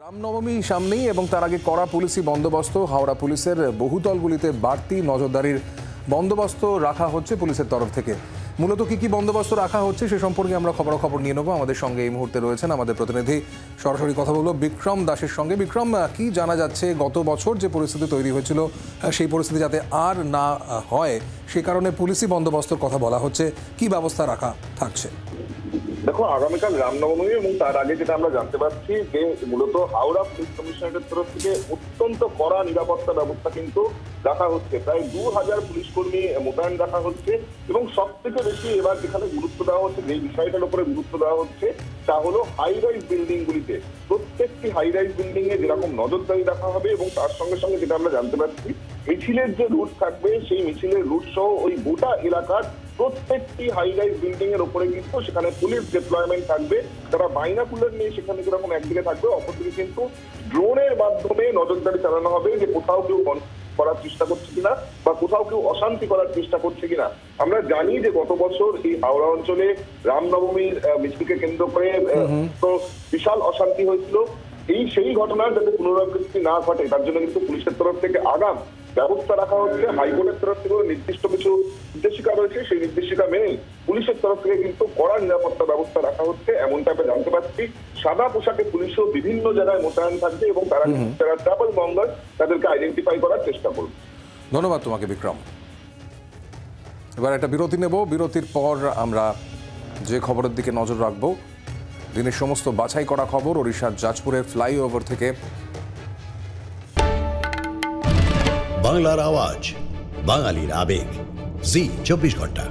রামনবমী সামনেই এবং তার আগে কড়া পুলিশি বন্দোবস্ত। হাওড়া পুলিশের বহুতলগুলিতে বাড়তি নজরদারির বন্দোবস্ত রাখা হচ্ছে পুলিশের তরফ থেকে। মূলত কি বন্দোবস্ত রাখা হচ্ছে সে সম্পর্কে আমরা খবরাখবর নিয়ে নেব। আমাদের সঙ্গে এই মুহূর্তে রয়েছেন আমাদের প্রতিনিধি, সরাসরি কথা বলবো বিক্রম দাসের সঙ্গে। বিক্রম, কি জানা যাচ্ছে গত বছর যে পরিস্থিতি তৈরি হয়েছিল সেই পরিস্থিতি যাতে আর না হয় সে কারণে পুলিশি বন্দোবস্তর কথা বলা হচ্ছে, কি ব্যবস্থা রাখা থাকছে? দেখো, আগামীকাল রামনবমী এবং তার আগে যেটা আমরা জানতে পারছি যে মূলত হাওড়া পুলিশ কমিশনারের তরফ থেকে অত্যন্ত কড়া নিরাপত্তা ব্যবস্থা কিন্তু রাখা হচ্ছে। প্রায় 2000 পুলিশ কর্মী মোতায়েন রাখা হচ্ছে এবং সব থেকে বেশি এবার যেখানে গুরুত্ব দেওয়া হচ্ছে, যে বিষয়টার উপরে গুরুত্ব দেওয়া হচ্ছে তা হলো হাই রাইজ বিল্ডিং গুলিতে। প্রত্যেকটি হাই রাইজ বিল্ডিং এ যেরকম নজরদারি রাখা হবে এবং তার সঙ্গে সঙ্গে যেটা আমরা জানতে পারছি মিছিলের যে রুট থাকবে সেই মিছিলের রুট সহ ওই গোটা এলাকার প্রত্যেকটি হাই রাইজ বিল্ডিং এর উপরে কিন্তু সেখানে পুলিশ ডিপ্লয়মেন্ট থাকবে। তারা বাইনাকুলার নিয়ে সেখানে যেরকম একদিকে থাকবে, অপরদিকে কিন্তু ড্রোনের মাধ্যমে নজরদারি চালানো হবে যে কোথাও কেউ করার চেষ্টা করছে কিনা বা কোথাও কেউ অশান্তি করার চেষ্টা করছে কিনা। আমরা জানি যে গত বছর এই হাওড়া অঞ্চলে রামনবমীর মিছিলকে কেন্দ্র করে তো বিশাল অশান্তি হয়েছিল। সেই ঘটনার যাতে পুনরাবৃত্তি না ঘটে তার জন্য কিন্তু পুলিশের তরফ থেকে আগাম ব্যবস্থা রাখা হচ্ছে। হাইকোর্টের তরফ থেকে নির্দিষ্ট কিছু নির্দেশিকা রয়েছে, সেই নির্দেশিকা মেনেই পুলিশের তরফ থেকে কিন্তু কড়া নিরাপত্তা ব্যবস্থা রাখা হচ্ছে এমনটা আমরা জানতে পারছি। সাদা পোশাকে পুলিশও বিভিন্ন জায়গায় মোতায়েন থাকবে এবং তারা যারা ট্রাভেল মঙ্গার তাদেরকে আইডেন্টিফাই করার চেষ্টা করবে। ধন্যবাদ তোমাকে বিক্রম। এবার একটা বিরতি নেব, বিরতির পর আমরা যে খবরের দিকে নজর রাখবো, দিনের সমস্ত বাছাই করা খবর ওড়িশার জাজপুরের ফ্লাইওভার থেকে। বাংলার আওয়াজ, বাঙালির আবেগ, জি 24 ঘন্টা।